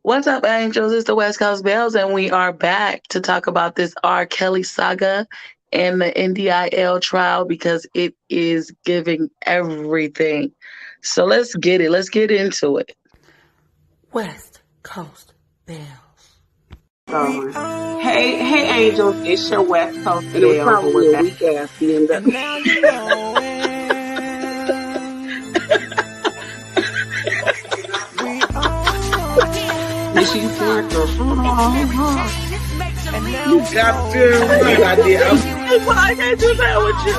What's up, angels? It's the West Coast Bells, and we are back to talk about this R. Kelly saga and the NDIL trial because it is giving everything. So let's get it. Let's get into it. West Coast Bells. Hey, angels! It's your West Coast And it was Bells, and probably we're a back. weak ass BMW. And now you know it. We are. And she's like, And now You got damn right I did. Well, I can't do that with you.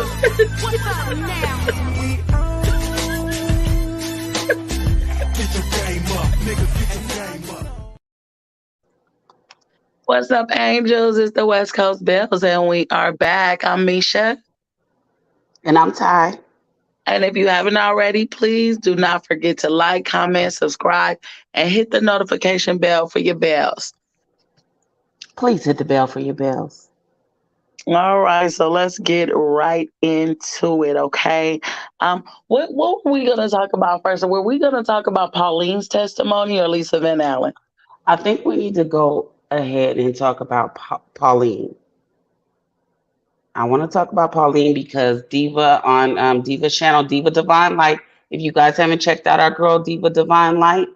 what's up now? Get your game up, niggas. Get your game up. What's up, angels? It's the West Coast Bells, and we are back. I'm Misha. and I'm Ty. And if you haven't already, please do not forget to like, comment, subscribe, and hit the notification bell for your bells. Please hit the bell for your bells. All right, so let's get right into it, okay? What were we gonna talk about first? Were we gonna talk about Pauline's testimony or Lisa Van Allen? I think we need to go ahead and talk about Pauline. I want to talk about Pauline because Diva on Diva's channel, Diva Divine Light. If you guys haven't checked out our girl Diva Divine Light,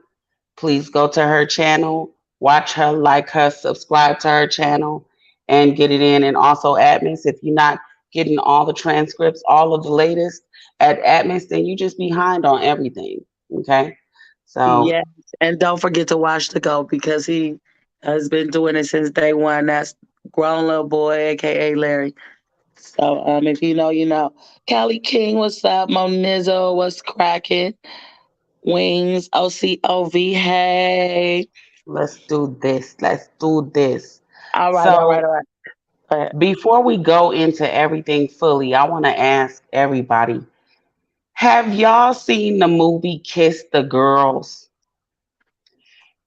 please go to her channel, watch her, like her, subscribe to her channel, and get it in. And also admins, if you're not getting all the transcripts, all of the latest at admins, then you just behind on everything. Okay. So Yes, and don't forget to watch the GOAT because he has been doing it since day one. That's grown little boy, aka Larry. So if you know, you know. Callie King, what's up? Monizo, what's cracking? Wings, OCOV, hey. let's do this. Let's do this. All right, all right, So all right. Go ahead. before we go into everything fully, I want to ask everybody, have y'all seen the movie Kiss the Girls?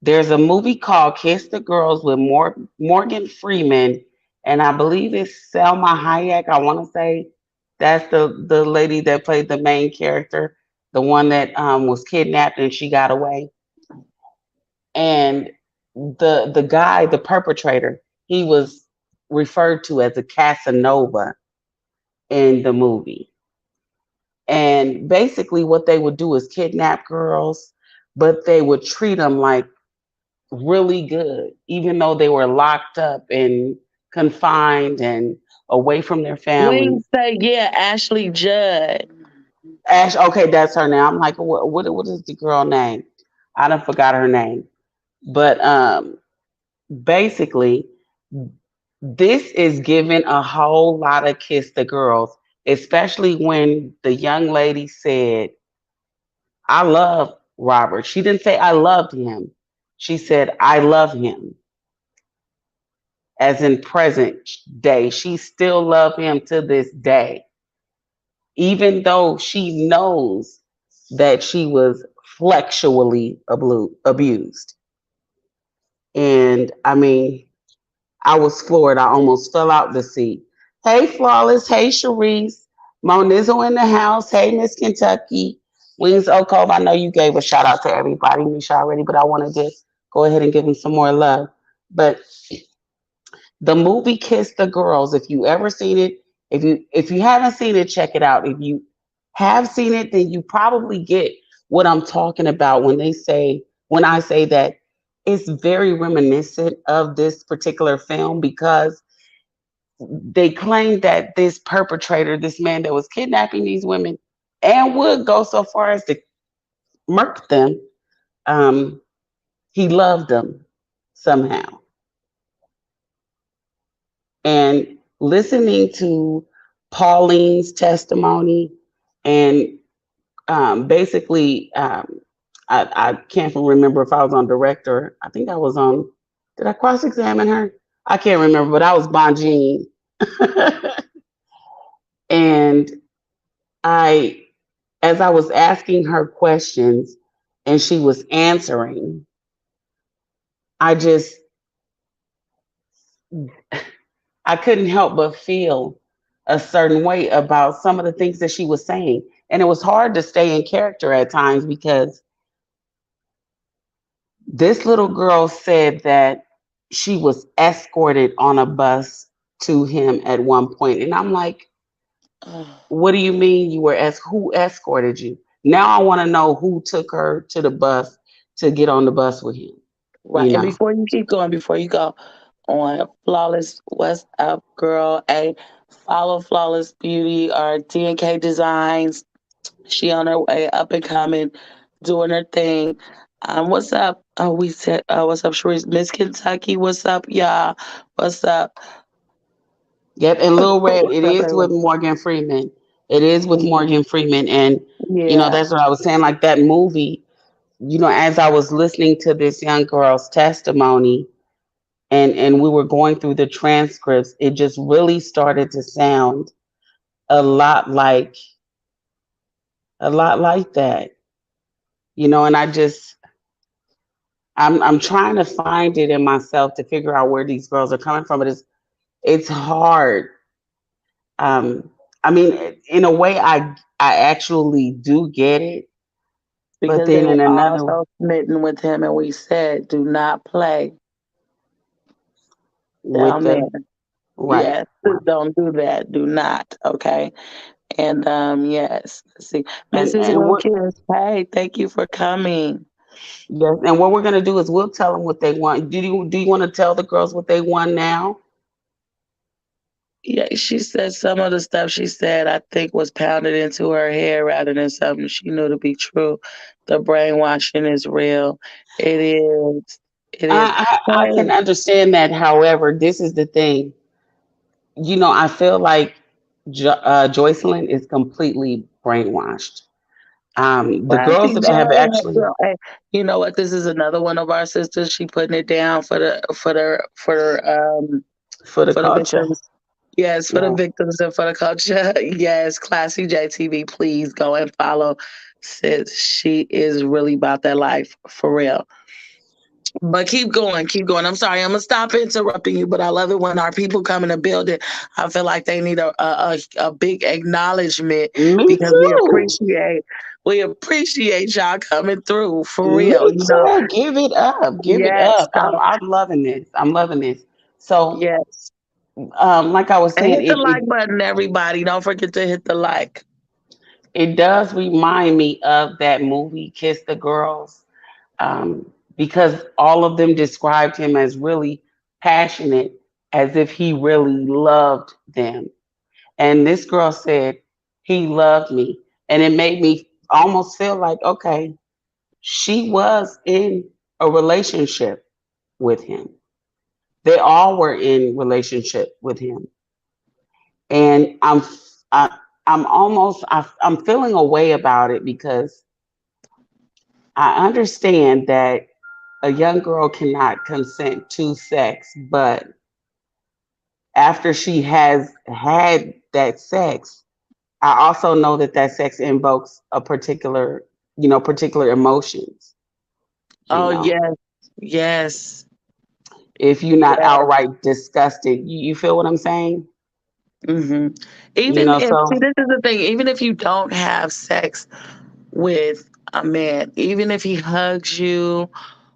There's a movie called Kiss the Girls with Morgan Freeman, and I believe it's Selma Hayek. I want to say that's the lady that played the main character, the one that was kidnapped and she got away. And the guy, the perpetrator, he was referred to as a Casanova in the movie. And basically, what they would do is kidnap girls, but they would treat them like really good, even though they were locked up and confined and away from their Wings families. say, yeah, Ashley Judd. Ash, okay, that's her name. I'm like, what is the girl name? I done forgot her name. But basically, this is giving a whole lot of kiss the girls, especially when the young lady said, I love Robert. She didn't say I loved him. She said, I love him, as in present day. She still love him to this day, even though she knows that she was flexually abused. And I mean, I was floored. I almost fell out the seat. Hey, Flawless. Hey, Sharice. Monizzle in the house. Hey, Miss Kentucky. Wings Okov. I know you gave a shout out to everybody, Misha, already, but I want to just go ahead and give them some more love. But the movie Kiss the Girls, if you ever seen it, if you haven't seen it, check it out. If you have seen it, then you probably get what I'm talking about when I say that it's very reminiscent of this particular film because they claim that this perpetrator, this man that was kidnapping these women and would go so far as to murk them, um, he loved them somehow. And listening to Pauline's testimony and basically, I can't remember if I was on director. I think I was on, did I cross examine her? I can't remember, but I was Bonjean. And I, as I was asking her questions and she was answering, I just, I couldn't help but feel a certain way about some of the things that she was saying. And it was hard to stay in character at times because This little girl said that she was escorted on a bus to him at one point, and I'm like, what do you mean you were who escorted you? Now I want to know who took her to the bus to get on the bus with him. Right. You And know. before you keep going, before you go on Flawless What's Up Girl, follow Flawless Beauty or DNK Designs. She on her way up and coming, doing her thing. What's up? We said, what's up, Sharice? Miss Kentucky, what's up, y'all? What's up? Yep, and Lil Red, What's it up, is with everyone? Morgan Freeman. It is with Mhm. Morgan Freeman, and Yeah, that's what I was saying. Like that movie, as I was listening to this young girl's testimony, and we were going through the transcripts, it just really started to sound a lot like that. And I'm trying to find it in myself to figure out where these girls are coming from. But it's hard. I mean, in a way, I actually do get it, but because they then were in another also smitten with him, and we said, do not play with down there. the right, Yes, right. don't do that. Do not. Okay. And yes, let's see, and Mrs. and what Wilkins. Hey, thank you for coming. yes, and what we're gonna do is we'll tell them what they want. Do you want to tell the girls what they want now? Yeah, she said some of the stuff she said I think was pounded into her head rather than something she knew to be true. The brainwashing is real. It is. It is. I can Hey, understand that. However, this is the thing. I feel like Joycelyn is completely brainwashed. The well, girls Auntie that have Joe, actually girl, hey, you know what? This is another one of our sisters. She putting it down for the for the culture, victims. Yes, for the yeah. victims and for the culture. Yes, Classy JTV, please go and follow sis. She is really about that life for real. But keep going, keep going. I'm sorry, I'm gonna stop interrupting you, but I love it when our people come in the building. I feel like they need a big acknowledgement Me because too. we appreciate y'all coming through for real. Me too. Give it up. Give it Yes, up. I'm loving this. I'm loving this. So, yes. like I was And saying, hit the it like button, everybody. Don't forget to hit the like. it does remind me of that movie, Kiss the Girls, because all of them described him as really passionate, as if he really loved them. And this girl said he loved me, and it made me almost feel like, okay, she was in a relationship with him. They all were in relationship with him, and I, I'm almost I'm feeling a way about it because I understand that a young girl cannot consent to sex, but after she has had that sex, I also know that that sex invokes a particular emotions. You Oh know, yes, yes, if you're not yes. outright disgusted, you feel what I'm saying? hmm Even if, see, So this is the thing. Even if you don't have sex with a man, even if he hugs you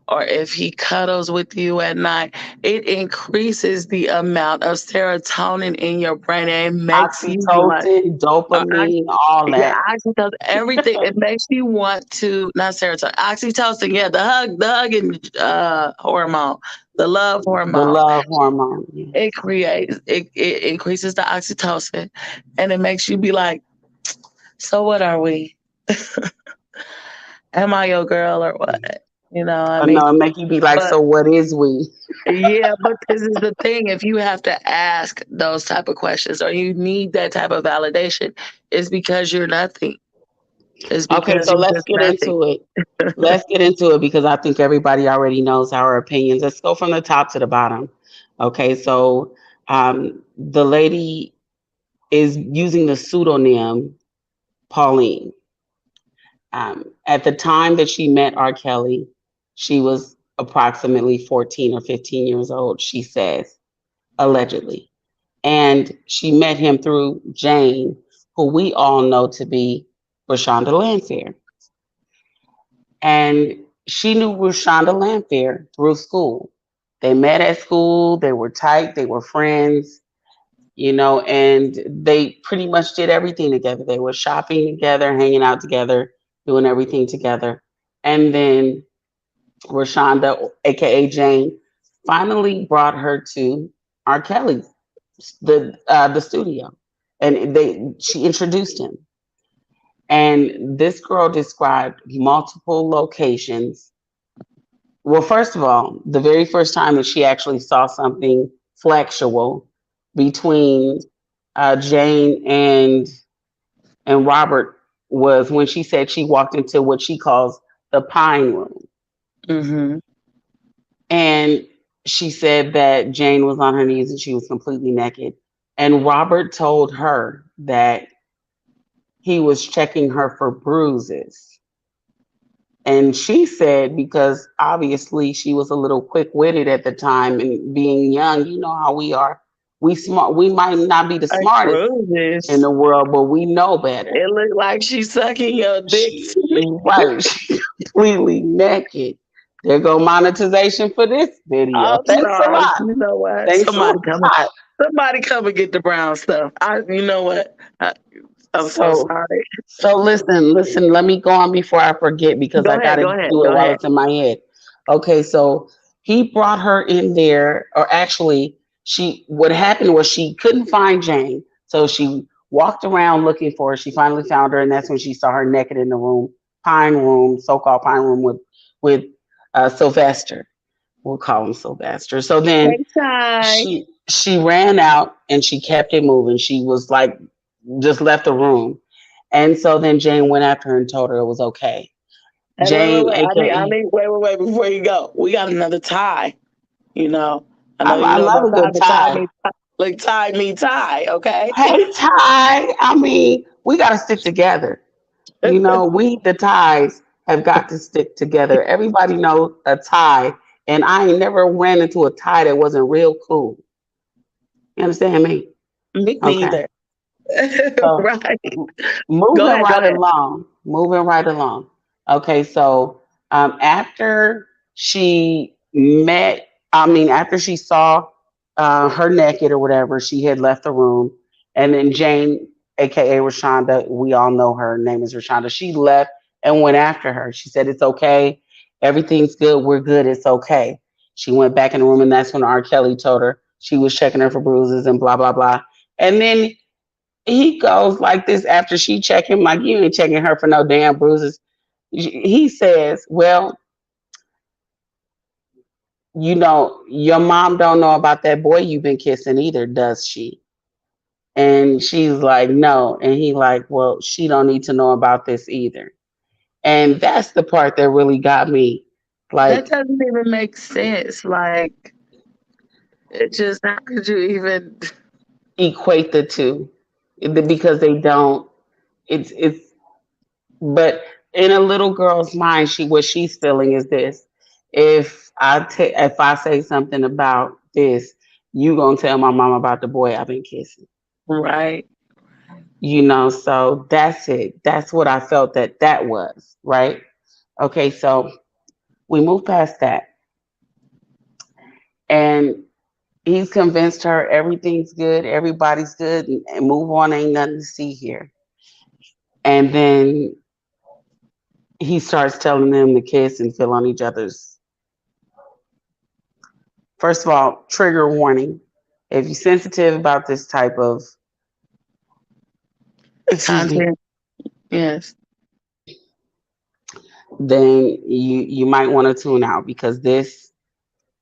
or if he cuddles with you at night, it increases the amount of serotonin in your brain and it makes you want. oxytocin, dopamine, all Yeah, that. oxytocin, everything. It makes you want to, not serotonin, oxytocin. Yeah, the hugging hormone, the love The hormone. love hormone. Yes. It increases the oxytocin, and it makes you be like, so what are we? Am I your girl or what? You know, I Oh mean, no, it make you be like, but so what is we? yeah, but this is the thing. If you have to ask those type of questions or you need that type of validation, it's because you're nothing. It's Okay, because so you're let's just get nothing. into it. Let's get into it because I think everybody already knows our opinions. Let's go from the top to the bottom. Okay, so the lady is using the pseudonym Pauline. At the time that she met R. Kelly, she was approximately 14 or 15 years old, she says, allegedly. And she met him through Jane, who we all know to be Rashonda Landfair. And She knew Rashonda Lamphere through school. They met at school, they were tight, they were friends, and they pretty much did everything together. They were shopping together, hanging out together, doing everything together. And then Rashonda, aka Jane, finally brought her to R. Kelly's the studio, and they she introduced him. And this girl described multiple locations. Well, first of all, the very first time that she actually saw something flexual between Jane and Robert was when she said she walked into what she calls the pine room. Mm-hmm. And she said that Jane was on her knees and she was completely naked. And Robert told her that he was checking her for bruises. And she said, because obviously she was a little quick witted at the time and being young, you know how we are. We might not be the Like smartest in bruises. the world, but we know better. It looked like she's sucking your dick. She right, she completely naked. There go monetization for this video. I'm Thanks a sorry. lot. You know what? Thanks a lot. Somebody come and get the brown stuff. You know what? I'm so So sorry. listen, let me go on before I forget because I gotta Go ahead, do it go while ahead. it's in my head. Okay, so he brought her in there, or actually, what happened was she couldn't find Jane. So she walked around looking for her. She finally found her, and that's when she saw her naked in the room, pine room, so-called pine room with Sylvester. We'll call him Sylvester. So then Hey, Ty. she ran out and she kept it moving. She was like just left the room. And so then Jane went after her and told her it was okay. Hey, Jane, wait. aka Wait, before you go. We got another tie, you know. I know you I know love about a tie, good but tie tie. me, like tie me tie, okay? Hey Ty, I mean, we gotta stick together. We the ties have got to stick together. Everybody knows a tie, and I ain't never ran into a tie that wasn't real cool. You understand me? Me Okay. neither. So Right. moving Go right ahead. along, moving right along. Okay, so after she met, I mean, after she saw her naked or whatever, she had left the room, and then Jane, aka Rashonda, we all know her name is Rashonda. She left and went after her. She said, "It's okay, everything's good, we're good, it's okay." She went back in the room, and that's when R. Kelly told her she was checking her for bruises and blah blah blah. And then he goes like this after she check him, like you ain't checking her for no damn bruises. He says, "Well, your mom don't know about that boy you've been kissing either, does she?" And she's like, "No." And he like, "Well, she don't need to know about this either." And that's the part that really got me. That Like, doesn't even make sense. Like, it just, how could you even? equate the two because they don't. It's But in a little girl's mind, what she's feeling is this: if I say something about this, you gonna tell my mom about the boy I've been kissing. Right. So that's it. That's what I felt that was right. Okay, so we move past that, and he's convinced her everything's good, everybody's good, and move on. Ain't nothing to see here. And then he starts telling them to kiss and feel on each other's. First of all, trigger warning. If you're sensitive about this type of, excuse me, Content. Yes. then you might want to tune out because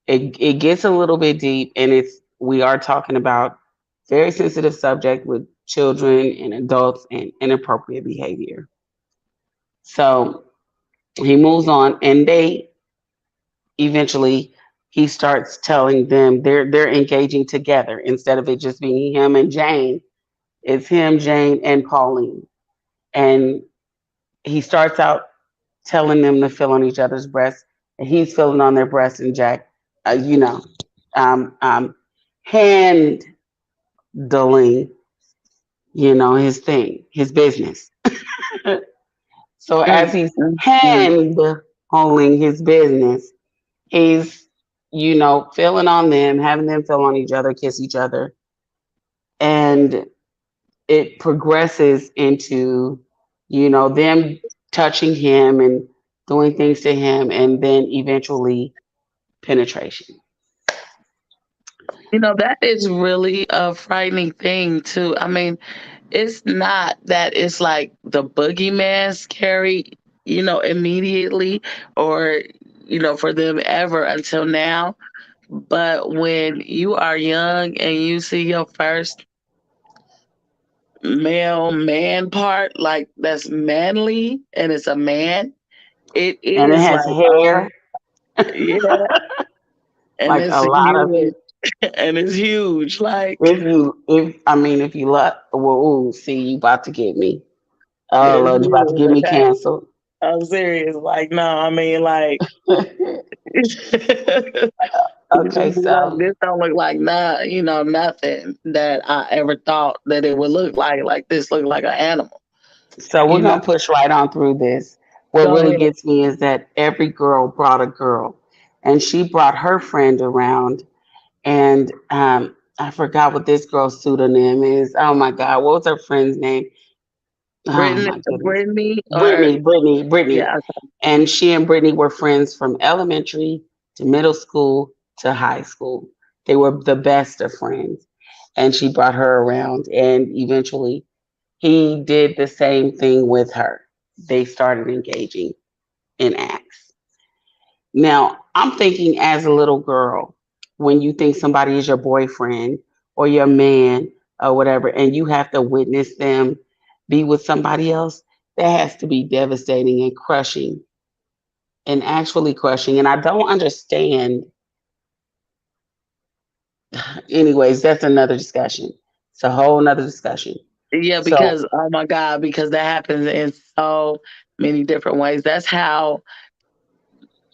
it gets a little bit deep and we are talking about very sensitive subject with children and adults and inappropriate behavior. So he moves on and they eventually he starts telling them they're engaging together instead of it just being him and Jane. It's him, Jane, and Pauline. And he starts out telling them to feel on each other's breasts, and he's feeling on their breasts, and Jack, uh, you know, um, um, handling, his thing, his business. So as Mm, he's mm, mm. handling handling his business. He's, feeling on them, having them feel on each other, kiss each other, and it progresses into, them touching him and doing things to him, and then eventually penetration. That is really a frightening thing too. I mean, it's not that it's like the boogeyman scary, immediately or, for them ever until now. But when you are young and you see your first male man part, like that's manly and it's a man, it And it is has like, oh, hair, yeah, and like it's a lot of huge. And it's huge. Like, if you look, well, ooh, see, you about to get me. Oh it's Lord, you about to huge, get me okay? canceled. I'm serious. Like, no, I mean, like, you Okay, just be like, so this don't look like nothing that I ever thought that it would look like. Like, this look like an animal. we're You know, gonna push right on through this. What go really ahead. gets me is that every girl brought a girl, and she brought her friend around, and I forgot what this girl's pseudonym is. Oh my God, what was her friend's name? Oh Brittany, my goodness, Brittany, or Brittany, yeah, and she and Brittany were friends from elementary to middle school to high school. They were the best of friends, and she brought her around, and eventually he did the same thing with her. They started engaging in acts. Now, I'm thinking as a little girl, when you think somebody is your boyfriend or your man or whatever, and you have to witness them be with somebody else, that has to be devastating and crushing, and actually crushing. And I don't understand. Anyways, that's another discussion. It's a whole nother discussion. yeah, So, because oh my God, because that happens in so many different ways. That's how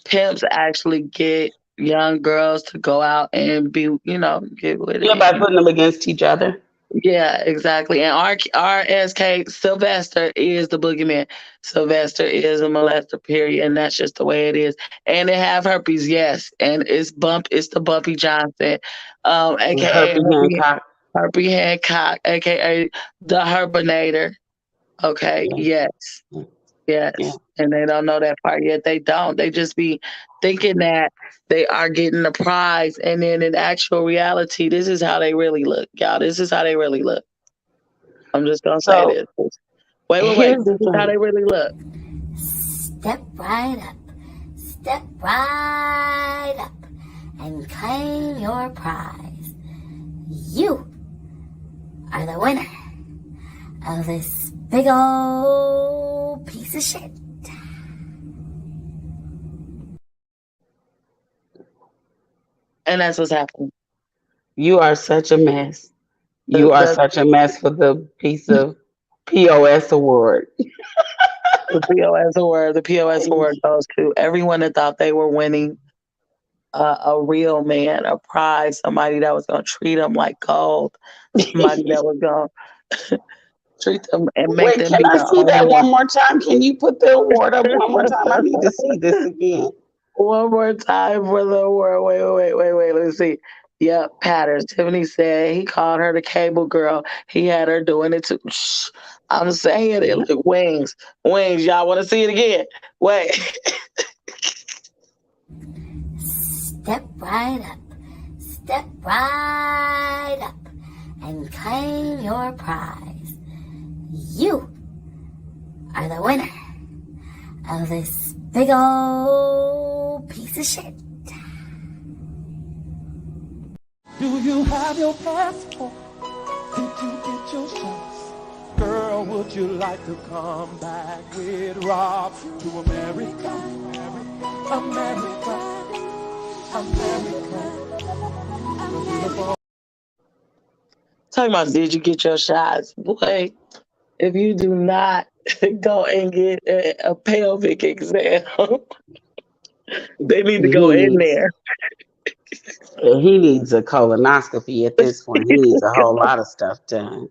pimps actually get young girls to go out and be, get with yeah, it. by putting them against each other. Yeah, exactly. And RSK Sylvester is the boogeyman. Sylvester is a molester, period, and that's just the way it is. And they have herpes, yes, and it's the Bumpy Johnson, aka Herbie Hancock. Herpy Hancock, aka the Herbinator. Okay, Yeah, yes. yeah. Yes. And they don't know that part yet. They don't. They just be thinking that they are getting a prize. And then in actual reality, this is how they really look, y'all. This is how they really look. I'm just going to say So this. Wait. here's This the is how thing. they really look. Step right up, step right up, and claim your prize. You are the winner of this big old piece of shit. And that's what's happening. You are such a mess. The, You are the, such a mess for the piece of POS award. the POS award, goes to everyone that thought they were winning a real man, a prize, somebody that was going to treat them like gold, somebody that was going to treat them and make Wait, them can be I the see that owner. one more time? Can you put the award up one more time? I need to see this again. One more time for the award. Wait. Let me see. Yep, patterns. Tiffany said he called her the cable girl. He had her doing it too. Shh, I'm saying it. Look, wings. Y'all want to see it again? Wait. Step right up, step right up, and claim your prize. You are the winner of this big old piece of shit. Do you have your passport? Did you get your shots? Girl, would you like to come back with Rob to America? America, America. Talking about did you get your shots? Boy, if you do not go and get a pelvic exam, they need to go He in needs there. he needs a colonoscopy at this point. He needs a whole lot of stuff done.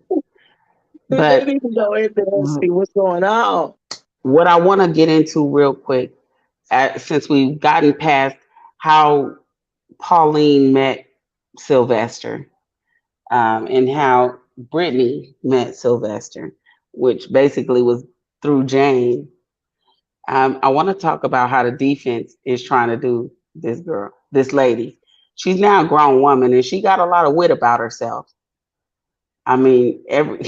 They But need to go in there and see what's going on. what I want to get into real quick, since we've gotten past how Pauline met Sylvester, and how Brittany met Sylvester, which basically was through Jane. I want to talk about how the defense is trying to do this girl, this lady. She's now a grown woman and she got a lot of wit about herself. I mean, every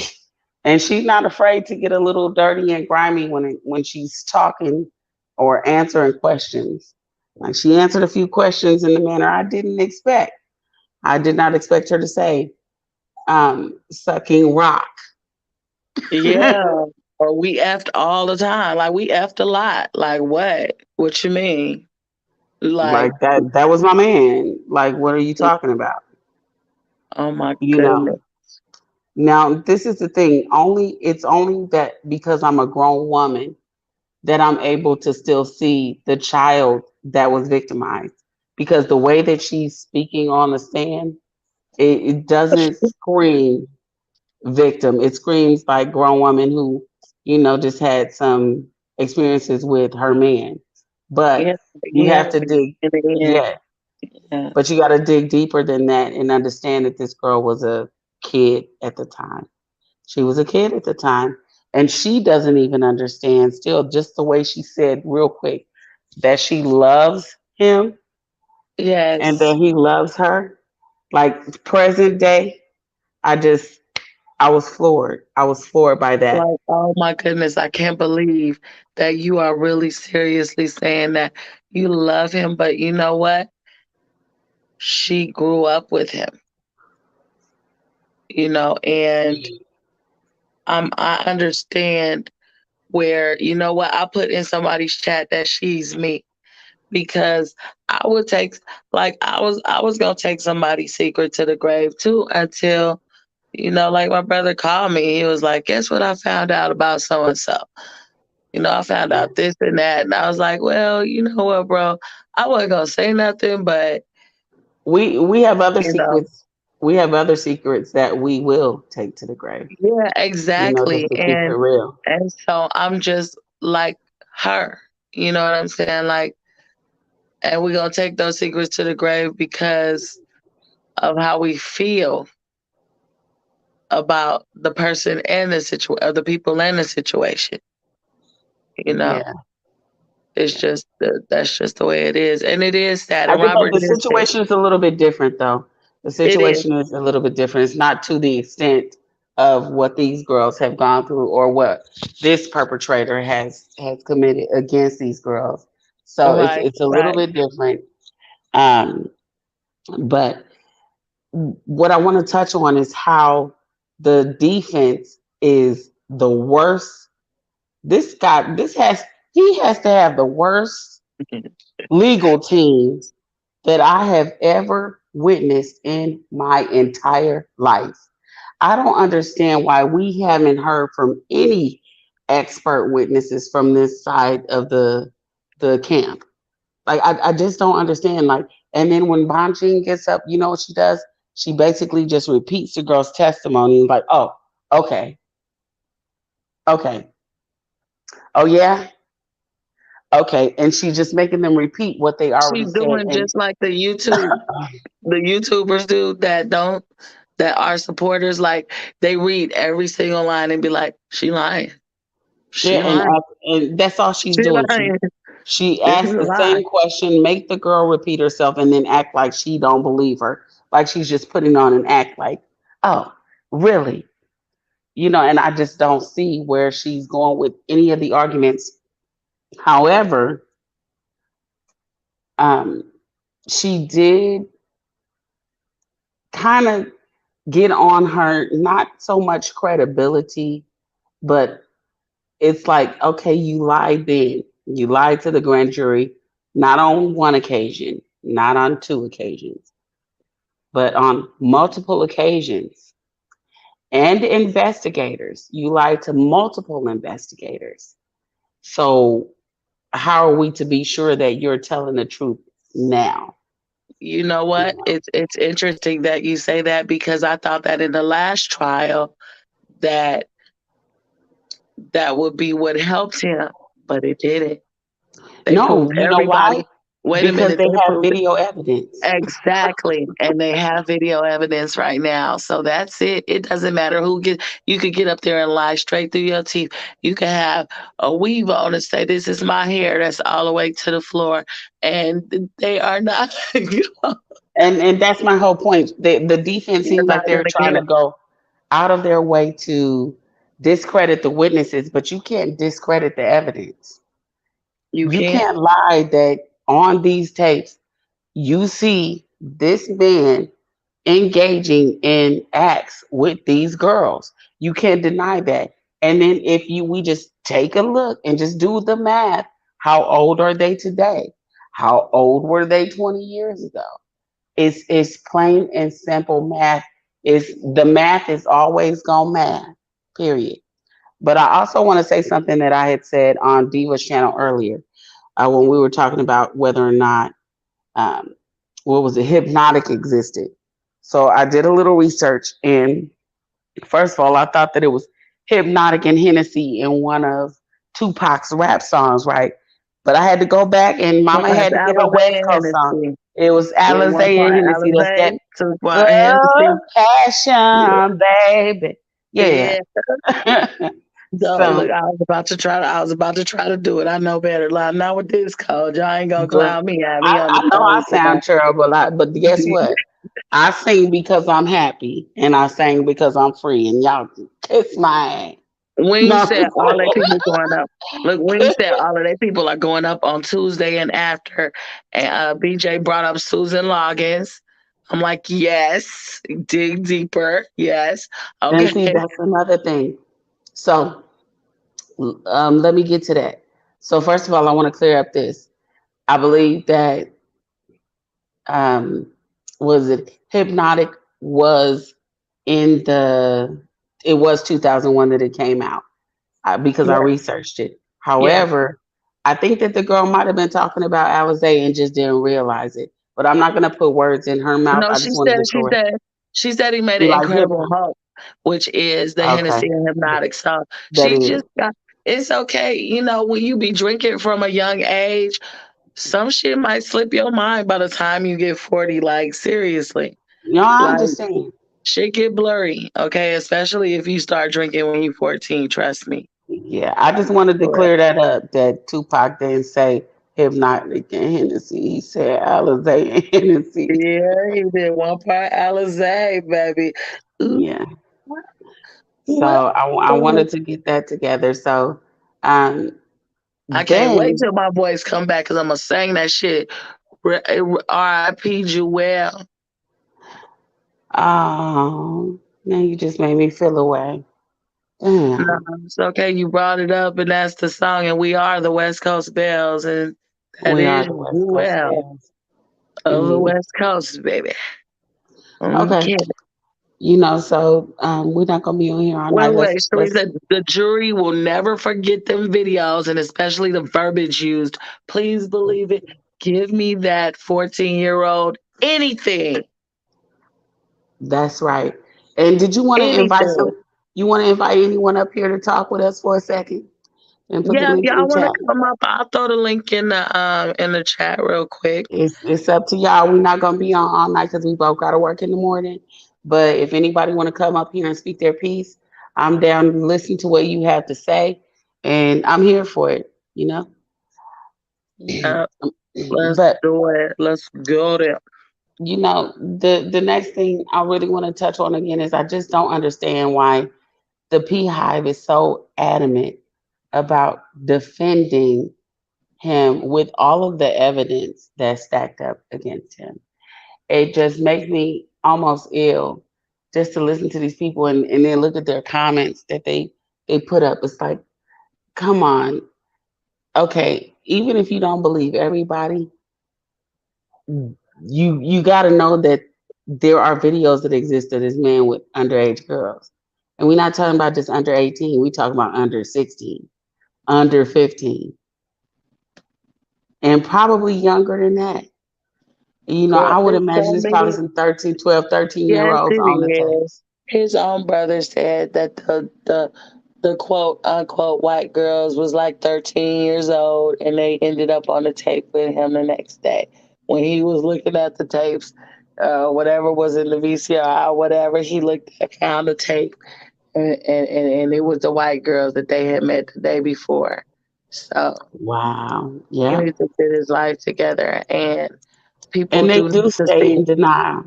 and she's not afraid to get a little dirty and grimy when she's talking or answering questions. Like she answered a few questions in the manner I didn't expect. I did not expect her to say, sucking rock. Yeah. Or we effed all the time. Like we effed a lot. Like what? What you mean? Like Like, that was my man. Like, what are you talking about? oh my You know. goodness. Now, this is the thing. It's only that because I'm a grown woman that I'm able to still see the child that was victimized. Because the way that she's speaking on the stand, it doesn't scream victim. It screams like grown woman who, just had some experiences with her man. Yeah, But you yeah. have to dig, In the end. yeah, Yeah. but you got to dig deeper than that and understand that this girl was a kid at the time. She was a kid at the time, and she doesn't even understand still, just the way she said real quick that she loves him and that Yes. he loves her. Like present day, I just, I was floored. I was floored by that. Like, oh my goodness, I can't believe that you are really seriously saying that you love him, but you know what? She grew up with him, and I understand where, you know what, I put in somebody's chat that she's me because I would take like I was gonna take somebody's secret to the grave too until, like my brother called me. He was like, guess what I found out about so and so? I found Yeah. out this and that. And I was like, well, you know what, bro? I wasn't gonna say nothing, but We have other you know, secrets. We have other secrets that we will take to the grave. yeah, exactly. Just to keep it And real. so I'm just like her. You know what I'm saying? Like, and we're gonna take those secrets to the grave because of how we feel about the person and the situation, of the people and the situation. You know, Yeah. it's just that's just the way it is, and it is sad. I And think, but Robert the did say situation is a little bit different, though. The it is situation is a little bit different. It's not to the extent of what these girls have gone through or what this perpetrator has committed against these girls. So right, it's a little right. bit different. Um, but what I want to touch on is how the defense is the worst. This guy, he has to have the worst legal team that I have ever witnessed in my entire life. I don't understand why we haven't heard from any expert witnesses from this side of the camp. Like I just don't understand. Like, and then when Bonjean gets up, you know what she does? She basically just repeats the girl's testimony and like, oh, okay, okay, oh yeah, okay, and she's just making them repeat what they already She's said. doing And just like the YouTubers do that are supporters. Like they read every single line and be like, "She lying, yeah, she lying, and that's all she's she doing. lying. She This is asks a the lie." same question, make the girl repeat herself, and then act like she don't believe her, like she's just putting on an act, like, oh, really, and I just don't see where she's going with any of the arguments. However, um, she did kind of get on her, not so much credibility, but it's like, okay, you lied then. You lied to the grand jury, not on one occasion, not on two occasions, but on multiple occasions. And investigators. You lied to multiple investigators. So, how are we to be sure that you're telling the truth now? You know You what? know? It's interesting that you say that because I thought that in the last trial that that would be what helped him, but it didn't. They prove No, you know why? everybody. Wait a Because minute, they they have prove video evidence. exactly, and they have video evidence right now. So that's it. It doesn't matter who get. You could get up there and lie straight through your teeth. You can have a weave on and say, "This is my hair." That's all the way to the floor, and they are not. And that's my whole point. The defense They're seems not like they're gonna trying to care. go out of their way to discredit the witnesses, but you can't discredit the evidence. You You can't. can't lie that on these tapes you see this man engaging in acts with these girls. You can't deny that. And then if you we just take a look and just do the math, how old are they today? How old were they 20 years ago? It's plain and simple math. Is the math is always gonna math. Period. But I also want to say something that I had said on Diva's channel earlier when we were talking about whether or not um, what was it, hypnotic existed. So I did a little research, and first of all, I thought that it was hypnotic and Hennessy in one of Tupac's rap songs, right? But I had to go back, and No, Mama it's had to get her Alizé West and Coast song. Hennessy. It was Yeah, Alizé one and part Hennessy. That's Alizé, that two part Hennessy. love Yeah, passion, baby. Yeah. yeah. So So, look, I was about to try to do it. I know better. Like, not with this code. Y'all ain't gonna girl, clown me. Have me on I the know I phone sound terrible, but guess tonight. what? I sing because I'm happy, and I sing because I'm free, and y'all can kiss my ass. Wing No, said all they people going up. Look, Wing said all of they people are going up on Tuesday and after. And BJ brought up Susan Loggins. I'm like, yes, dig deeper. Yes. and Okay. see that's another thing. So, let me get to that. So, first of all, I want to clear up this. I believe that um, was it hypnotic was in the it was 2001 that it came out because I Yeah. researched it. Yeah. However, I think that the girl might have been talking about Alizé and just didn't realize it. But I'm not going to put words in her mouth. No, I just wanted to correct. she said he made You an like hip incredible hop? hope, which is the Okay, Hennessy and hypnotic. So that she is. just got it's okay. When you be drinking from a young age, some shit might slip your mind by the time you get 40. Like seriously. No, I'm Like just saying. shit get blurry, okay? Especially if you start drinking when you're 14, trust me. Yeah, I just wanted to But clear that up. That Tupac didn't say hypnotic and Hennessy. He said Alizé and Hennessy. yeah, he did one part Alizé, baby. Ooh, Yeah. So what? I wanted to get that together. So um, I can't wait then, till my voice come back because I'm gonna sing that shit. R.I.P. Jewel. oh, now you just made me feel away. No, Damn, it's okay. You brought it up, and that's the song. And we are the West Coast Bells, and that we are is the West Coast Jewel Bears. of the Mm. West Coast, baby. Okay, Okay. so we're not gonna be on here all Wait, night. wait. Let's. Teresa, the jury will never forget them videos and especially the verbiage used. Please believe it. Give me that 14-year-old anything. That's right. And did you want to invite Anything. some? You want to invite anyone up here to talk with us for a second and put the Yeah, if link in y'all the want chat? to come up, I'll throw the link in the chat real quick. It's up to y'all. We're not gonna be on all night because we both gotta work in the morning. But if anybody want to come up here and speak their piece, I'm down to listen to what you have to say, and I'm here for it. Yeah, let's But do it. Let's go there. the next thing I really want to touch on again is I just don't understand why the Beehive is so adamant about defending him with all of the evidence that's stacked up against him. It just makes me almost ill just to listen to these people and then look at their comments that they put up. It's like, come on. Okay, even if you don't believe everybody, you got to know that there are videos that exist of this man with underage girls. And we're not talking about just under 18. We talking about under 16, under 15, and probably younger than that. Girl, I would there's imagine so there's probably many. some 13, 12, 13 year Yes, olds it on the is. tapes. His own brother said that the the quote unquote white girls was like 13 years old and they ended up on the tape with him the next day. When he was looking at the tapes, whatever was in the VCR, whatever, he looked at, found the tape, and it was the white girls that they had met the day before. So Wow. he Yep. needs to get his life together, and people And they do need do to stay see. in denial.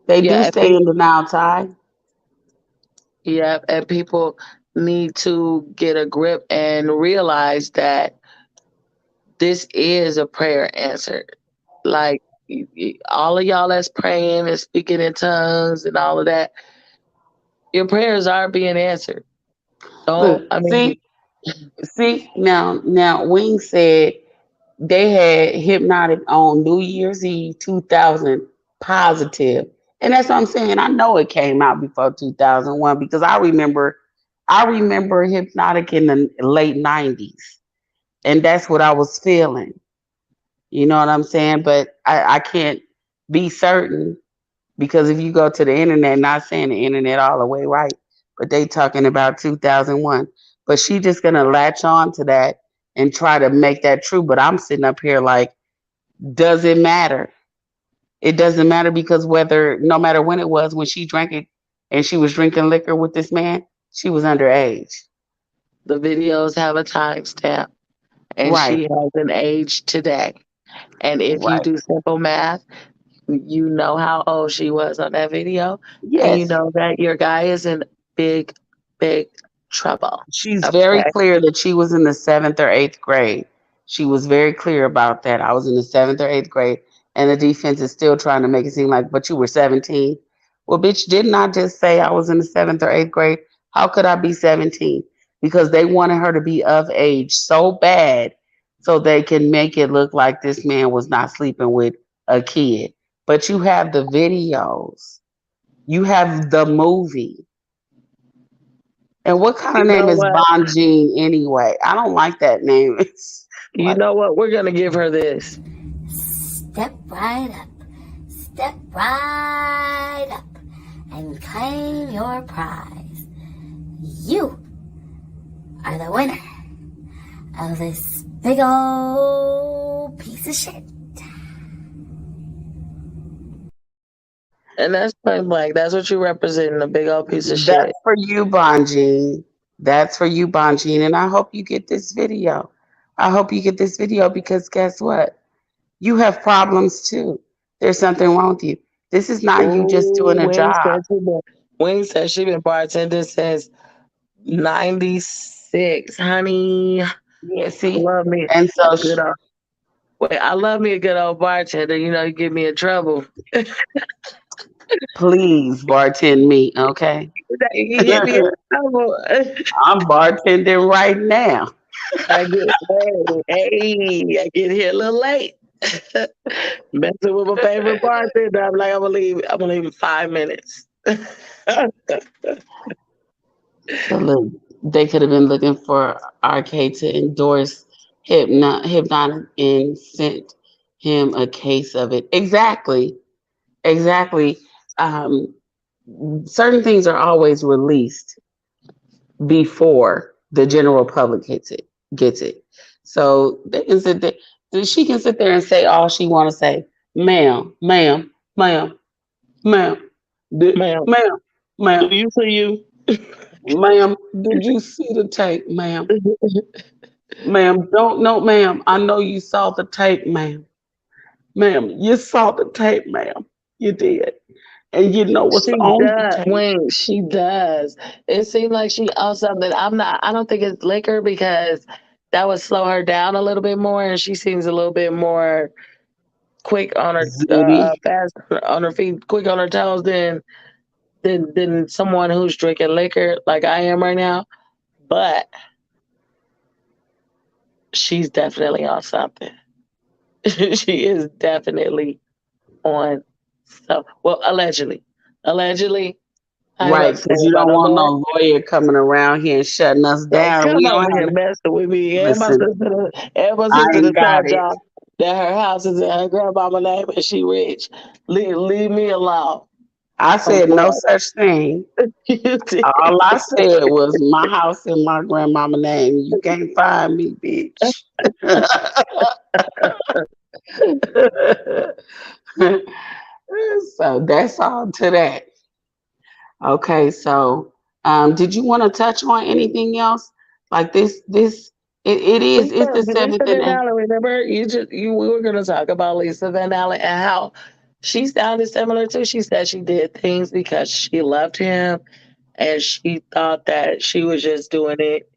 They do Yeah, and stay in denial, Ty. yeah, and people need to get a grip and realize that this is a prayer answered. Like all of y'all that's praying and speaking in tongues and all of that, your prayers are being answered. Don't Look, I mean see, now Wing said they had Hypnotic on New Year's Eve 2000 positive. And that's what I'm saying. I know it came out before 2001 because I remember Hypnotic in the late 90s. And that's what I was feeling. You know what I'm saying? But I can't be certain because if you go to the internet, not saying the internet all the way right, but they talking about 2001. But she just gonna latch on to that and try to make that true. But I'm sitting up here like, does it matter? It doesn't matter because no matter when it was, when she drank it and she was drinking liquor with this man, she was underage. the videos have a timestamp and Right, she has an age today. And if you right. do simple math, you know how old she was on that video, and you Yes. know that your guy is in big, big trouble. She's very Okay. clear that she was in the seventh or eighth grade. She was very clear about that. I was in the seventh or eighth grade, and the defense is still trying to make it seem like, but you were 17. Well, bitch, didn't I just say I was in the seventh or eighth grade? How could I be 17? Because they wanted her to be of age so bad so they can make it look like this man was not sleeping with a kid. But you have the videos, you have the movie. And what kind of You name know is what? Bonjean anyway? I don't like that name. It's You like, know what? We're gonna give her this. Step right up, step right up, and claim your prize. You are the winner of this big old piece of shit. And that's point blank. That's what you represent, a big old piece of that's shit. for you, Bonjean. That's for you, Bonjean. And I hope you get this video. I hope you get this video because guess what? You have problems too. There's something wrong with you. This is not you just Ooh, doing a job. Wayne said she been bartending since '96. Honey, Yeah, I see? love me And a so, good old. Wait, I love me a good old bartender. You know, you get me in trouble. please bartend me, okay? You get me in trouble. I'm bartending right now. I get here a little late. Messing with my favorite bartender. I'm like, I'm gonna leave. I'm gonna leave in 5 minutes. So look, they could have been looking for RK to endorse Hypnotic and sent him a case of it. Exactly, exactly. Um, certain things are always released before the general public gets it. So they can sit there. She can sit there and say all she want to say, ma'am, ma'am, ma'am, ma'am, Ma'am, ma'am, do ma'am, you see you? ma'am. Did you see the tape, ma'am? Ma'am, don't know, ma'am. I know you saw the tape, ma'am. Ma'am, you saw the tape, ma'am. You did. And you know what's She on the does. tape. Wing, she does. It seems like she on something. I'm not. I don't think it's liquor because that would slow her down a little bit more, and she seems a little bit more quick on her, Zibby. fast on her feet, quick on her toes than someone who's drinking liquor like I am right now. But she's definitely on something. She is definitely on. So, well, allegedly, I ain't about Right, to say because you about don't no want more. no lawyer coming around here and shutting us Don't down. And come we over don't here have, messing with me. listen, And my I sister ain't done got told it. y'all that her house is in her grandmama name and she rich. Leave me alone. I Oh said no boy. such thing. You did. All I said was my house and my grandmama name. You can't find me, bitch. So that's all to that. Okay, so did you want to touch on anything else? Like it's the Lisa seventh and Van eighth. Allen, remember? We were gonna talk about Lisa Van Allen and how she sounded similar too. She said she did things because she loved him and she thought that she was just doing it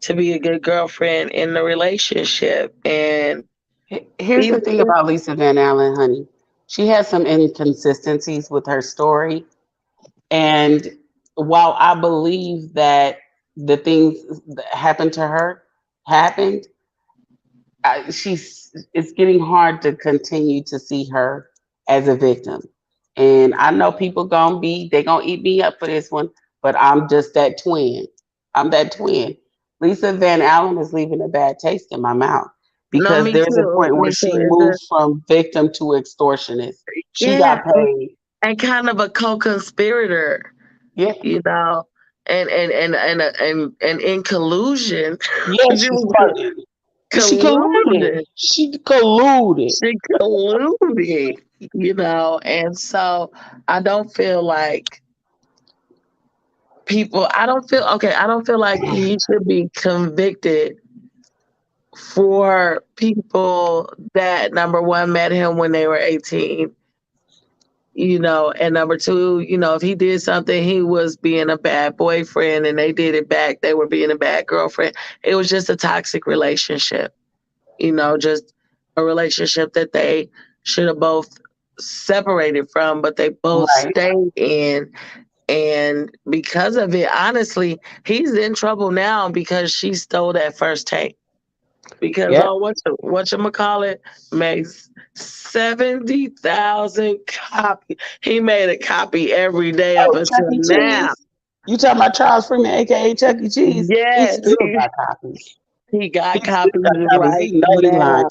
to be a good girlfriend in the relationship. And Here's the even thing if, about Lisa Van Allen, honey. She has some inconsistencies with her story. And while I believe that the things that happened to her happened, it's getting hard to continue to see her as a victim. And I know people they gonna eat me up for this one, but I'm just that twin. I'm that twin. Lisa Van Allen is leaving a bad taste in my mouth no, because me there's a too. point where Me too. she moved from victim to extortionist. She Yeah, got paid. and kind of a co-conspirator, Yeah, you know, and in collusion. yeah, She she's was part. She colluded. collusion. She colluded. She colluded, and so I don't feel like I don't feel okay. I don't feel like he should be convicted for people that number one met him when they were 18, and number two, if he did something, he was being a bad boyfriend and they did it back, they were being a bad girlfriend. It was just a toxic relationship, just a relationship that they should have both separated from, but they both Right. stayed in. And because of it, honestly, he's in trouble now because she stole that first tape. Because Yep. call it makes 70,000 copies. He made a copy every day up Oh, Chuck until E. now. Cheese. You talking about Charles Freeman, aka Chuck E. Cheese? He Yes, still got copies. he got He still copies got copies. right He know he lying. now.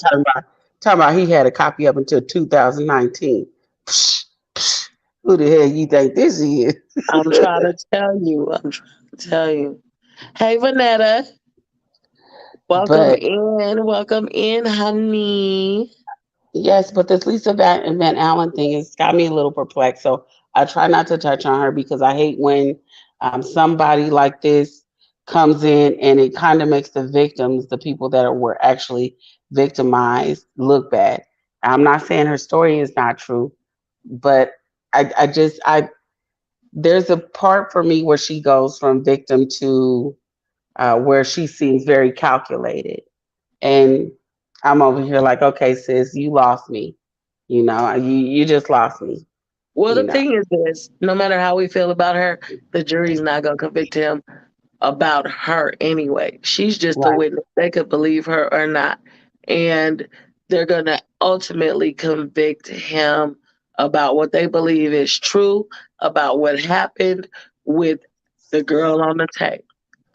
Talking about he had a copy up until 2019. Psh, psh. Who the hell you think this is? I'm trying to tell you. I'm trying to tell you. Hey, Vanetta. Welcome But in. Welcome in, honey. yes, but this Lisa Van Allen thing has got me a little perplexed. So I try not to touch on her because I hate when somebody like this comes in and it kind of makes the victims, the people were actually victimized, look bad. I'm not saying her story is not true, but I there's a part for me where she goes from victim to where she seems very calculated, and I'm over here like, okay, sis, you lost me. You just lost me. Well, You the know, thing is this, no matter how we feel about her, the jury's not going to convict him about her anyway. She's just a right? witness. They could believe her or not. And they're going to ultimately convict him about what they believe is true, about what happened with the girl on the tape.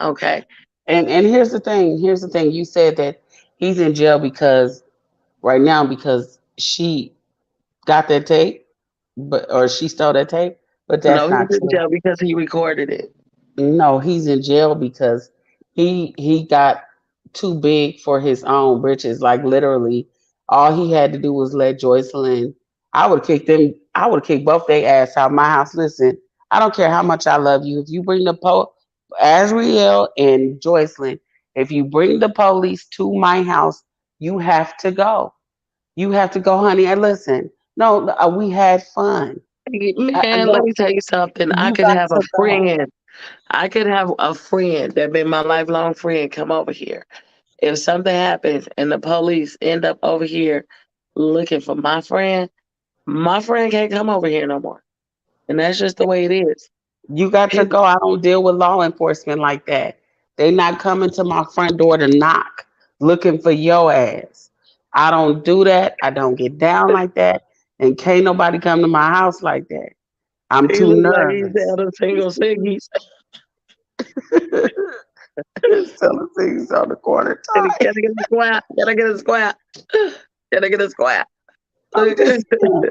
Okay. And here's the thing. Here's the thing. You said that he's in jail because right now because she got that tape, but or she stole that tape, but No, that's he's not in true. jail because he recorded it. No, he's in jail because he got too big for his own britches. Like literally, all he had to do was let Joycelyn. I would kick them. I would kick both their ass out my house. Listen, I don't care how much I love you. If you bring Azriel and Joycelyn, if you bring the police to my house, you have to go. You have to go, honey. And listen, no, we had fun. Man, let No, me tell you something. I you could got have a to go. friend. I could have a friend that been my lifelong friend come over here. If something happens and the police end up over here looking for my friend can't come over here no more. And that's just the way it is. You got to Period. go. I don't deal with law enforcement like that. They not coming to my front door to knock looking for your ass. I don't do that. I don't get down like that. And can't nobody come to my house like that. I'm He too look like he's nervous. down a single ciggies. Selling things on the corner Gotta time. get a squat. Gotta get a squat. Gotta get a squat. I'm Look, just saying.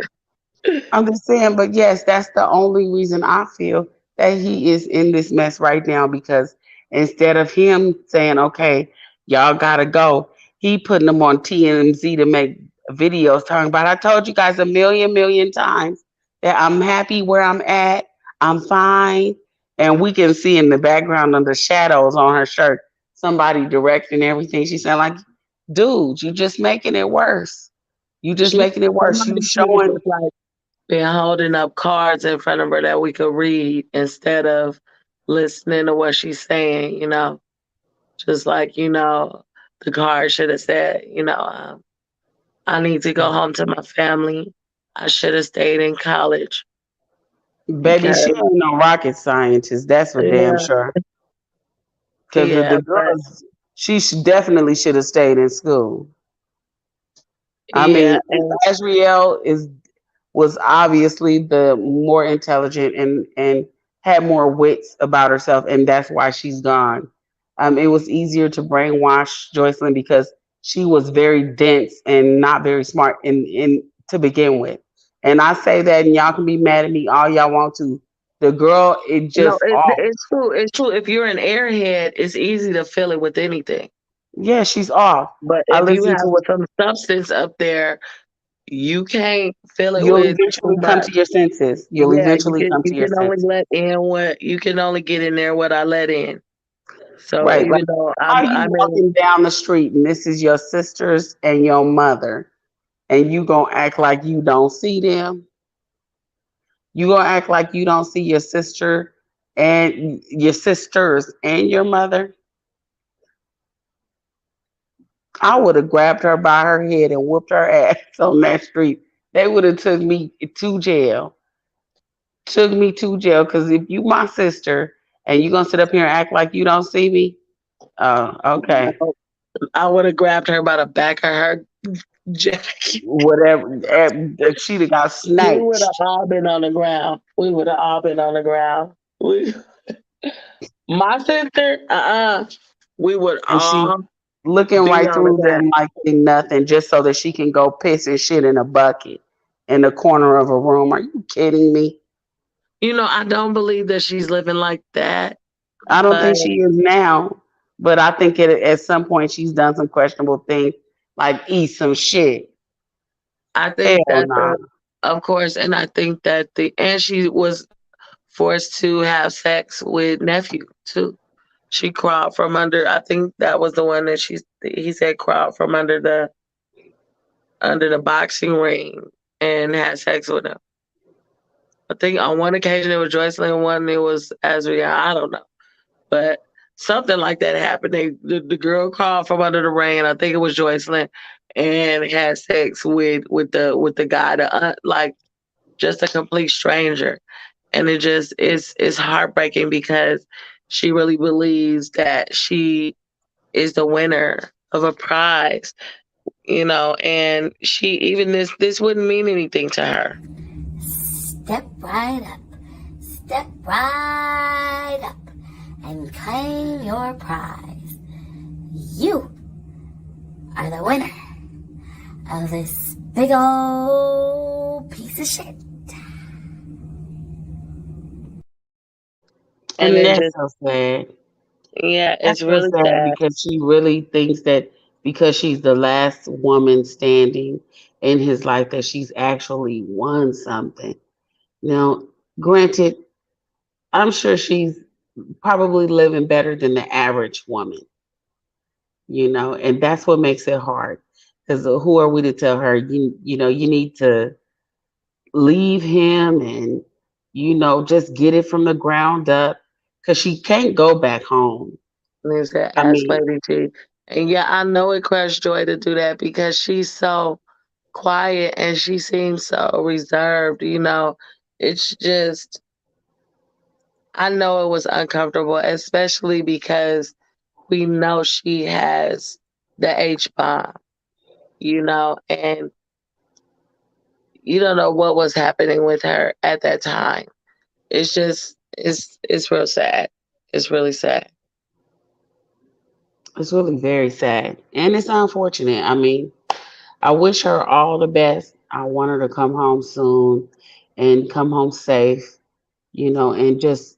I'm just saying, but yes, that's the only reason I feel that he is in this mess right now because instead of him saying, okay, y'all gotta go, he putting them on TMZ to make videos talking about, I told you guys a million times that I'm happy where I'm at, I'm fine. And we can see in the background of the shadows on her shirt, somebody directing everything. She said, like, dude, you just making it worse. You just She making it worse. You somebody should have showing. just like been holding up cards in front of her that we could read instead of listening to what she's saying, you know. Just like, the card should have said, I need to go home to my family. I should have stayed in college Baby, she because ain't no rocket scientist. That's for damn yeah, sure. Because yeah, the but girls, definitely should have stayed in school. I yeah, mean, and Azriel was obviously the more intelligent and had more wits about herself, and that's why she's gone. It was easier to brainwash Joycelyn because she was very dense and not very smart in to begin with. And I say that, and y'all can be mad at me all y'all want to. The girl, it no, just off. it's true. It's true. If you're an airhead, it's easy to fill it with anything. Yeah, she's off. But I if you listen have to. some substance up there, you can't fill it You'll with too eventually come much. to your senses. You'll Yeah, you eventually can come you to your can only senses. let in what you can only get in there what I let in. So Right. Like, even though how I'm you I'm in walking down the street and this is your sisters and your mother, and you gonna act like you don't see them? You gonna act like you don't see your sister and your sisters and your mother? I would have grabbed her by her head and whooped her ass on that street. They would have took me to jail. Took me to jail because if you my sister and you gonna sit up here and act like you don't see me, oh, okay. I would have grabbed her by the back of her jacket. Whatever. She'd have got We would have snatched. all been on the ground. We would have all been on the ground. My sister, we would And she all looking be right on the through ground. them like they nothing just so that she can go piss and shit in a bucket in the corner of a room. Are you kidding me? I don't believe that she's living like that, I don't but think she is now, but I think at some point she's done some questionable things like eat some shit. I Hell think that no. of course, and I think that and she was forced to have sex with nephew too. She crawled from under. I think that was the one that he said crawled from under the boxing ring and had sex with him. I think on one occasion it was Joycelyn, one it was Azria. I don't know, but something like that happened. The girl crawled from under the ring, and I think it was Joycelyn, and had sex with the guy, like just a complete stranger, and it just is heartbreaking because she really believes that she is the winner of a prize, and she even this wouldn't mean anything to her. Step right up, step right up, and claim your prize. You are the winner of this big old piece of shit. And And it that's just, so sad. yeah, That's it's so really sad sad. because she really thinks that because she's the last woman standing in his life that she's actually won something. Now, granted, I'm sure she's probably living better than the average woman, and that's what makes it hard. Because who are we to tell her, you need to leave him and, just get it from the ground up because she can't go back home. And it's that I ass mean, lady G. And yeah, I know it crushed Joy to do that because she's so quiet and she seems so reserved. It's just, I know it was uncomfortable, especially because we know she has the H bomb, and you don't know what was happening with her at that time. It's just, it's real sad. It's really sad. it's really very sad and it's unfortunate. I mean, I wish her all the best. I want her to come home soon and come home safe, and just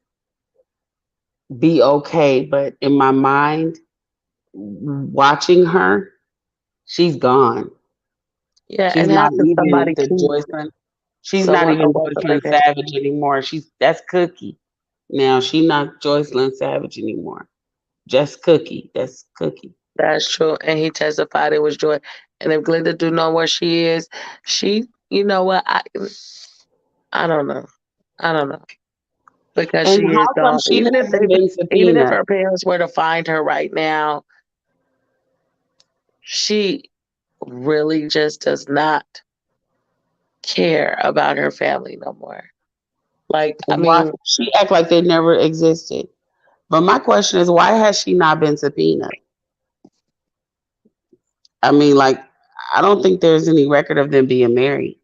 be okay. But in my mind, watching her, she's gone. Yeah, She's and not having even somebody the keep Joycelyn. She's not someone even away from their Joycelyn family. Savage anymore. That's Cookie. Now she not Joycelyn Savage anymore. Just Cookie. That's Cookie. That's true. And he testified it was joy. And if Glenda do know where she is, she, you know what? I don't know. I don't know because And she is how come gone. she hasn't been Even if subpoenaed? her parents were to find her right now, she really just does not care about her family no more. Like, I Why mean, she act like they never existed? But my question is, why has she not been subpoenaed? I mean, like, I don't think there's any record of them being married.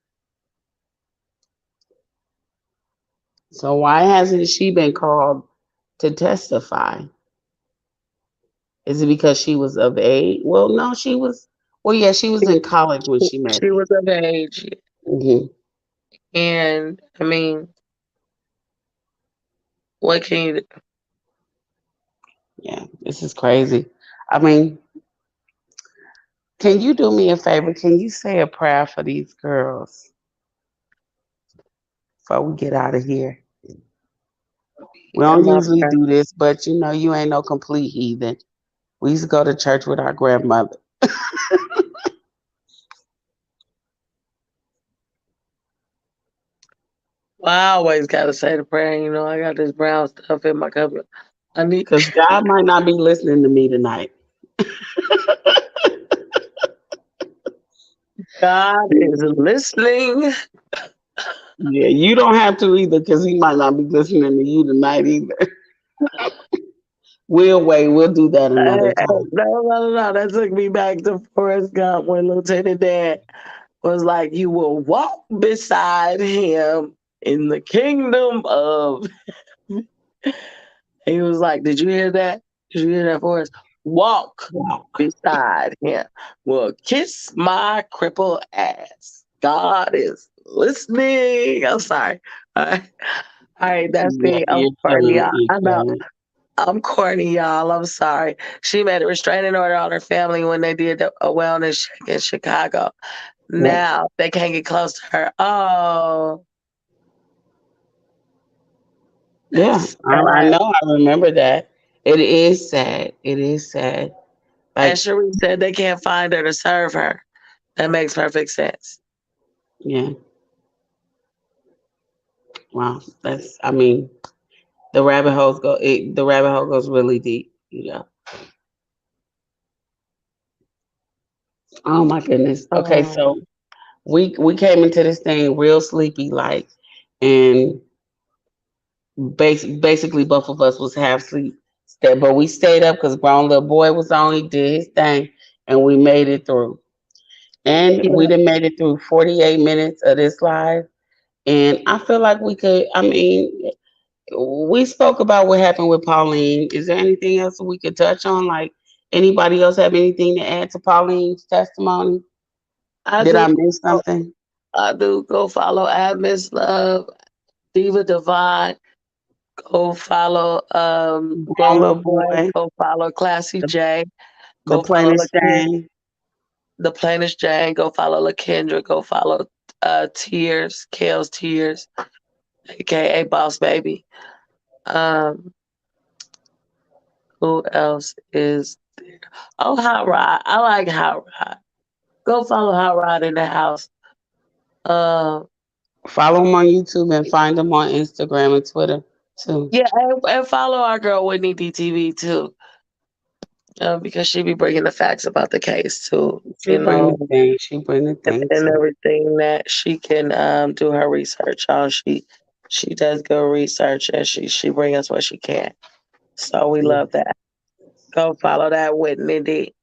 So why hasn't she been called to testify? Is it because she was of age? Well, no, she was. Well, yeah, she was in college when she met she him. was of age, Hmm. and I mean, what can you? Yeah, this is crazy. I mean, can you do me a favor? Can you say a prayer for these girls before we get out of here? We In don't my usually prayer? do this, but you ain't no complete heathen. We used to go to church with our grandmother. Well, I always gotta say the prayer. You know, I got this brown stuff in my cup. I need Because God might not be listening to me tonight. God is listening. Yeah, you don't have to either because he might not be listening to you tonight either. We'll wait. We'll do that another time. No. That took me back to Forrest Gump when Lieutenant Dan was like, "You will walk beside him in the kingdom of." He was like, "Did you hear that? Did you hear that, Forrest? Walk Walk. beside him. Well, kiss my crippled ass. God is listening." I'm sorry. All right, all right, that's Yeah, me. I'm you're corny, killing it. y'all. You're I know. killing it. I'm corny, y'all. I'm sorry. She made a restraining order on her family when they did a wellness check in Chicago. Yep. Now they can't get close to her. Oh, Yeah, that's I sad. know. I remember that. It is sad. It is sad. And Like, Cherie said they can't find her to serve her. That makes perfect sense. yeah. Wow. I mean, the rabbit hole goes really deep. Oh my goodness. Okay, Oh, so we came into this thing real sleepy like, and basically both of us was half sleep. But we stayed up because grown little boy was on. He did his thing, and we made it through. And we yeah. done made it through 48 minutes of this live. And I feel like we could. I mean, we spoke about what happened with Pauline. Is there anything else we could touch on? Like, anybody else have anything to add to Pauline's testimony? I Did I do. miss something? I do. Go follow Miss Love, Diva Divine. Go follow Grown Grown Little little Boy. boy, Go follow Classy the, J. the Go follow plainest LaKendra, thing. the plainest Jane. Go follow LaKendra. Go follow Tears, Kale's Tears, aka Boss Baby. Um, who else is there? Oh, Hot Rod. I like Hot Rod. Go follow Hot Rod in the house. Uh, Follow him on YouTube and find him on Instagram and Twitter too. yeah, and follow our girl Whitney DTV too, because she be bringing the facts about the case too. She bring the thing. She bring the thing And too. everything that she can do her research on. She does good research and she brings us what she can. So we Yeah. love that. Go follow that Whitney D.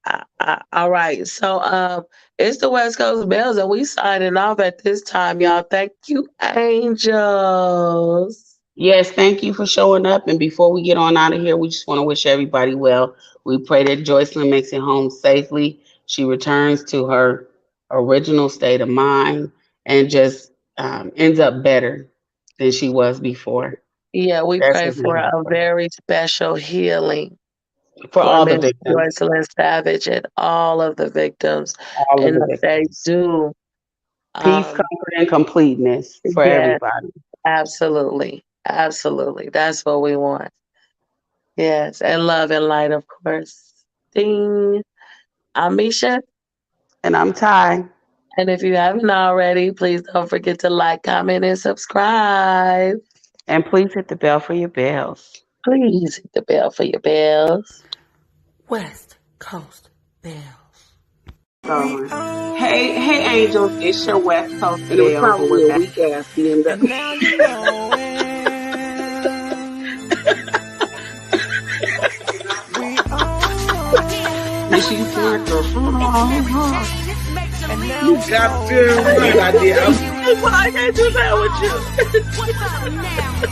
All right. So it's the West Coast Bells and we signing off at this time, y'all. Thank you, angels. Yes, thank you for showing up. And before we get on out of here, we just want to wish everybody well. We pray that Joycelyn makes it home safely. She returns to her original state of mind and just ends up better than she was before. Yeah, we That's pray his for name. a very special healing For for all the Miss victims, Joycelyn Savage and all of the victims, all of and the that they victims. do. Peace, Um, comfort, and completeness for yes, everybody. absolutely, absolutely. That's what we want. Yes, and love and light, of course. Ding. I'm Misha, And I'm Ty. and if you haven't already, please don't forget to like, comment, and subscribe. And please hit the bell for your bells. Please hit the bell for your bells. West Coast Bells. Going. Hey, angels! It's your West Coast And it was bells, and probably we're a back. weak ass DMW. And now you know it. We are. And she's like, And now You got damn right I did. well, I can't do that with you. What's up now?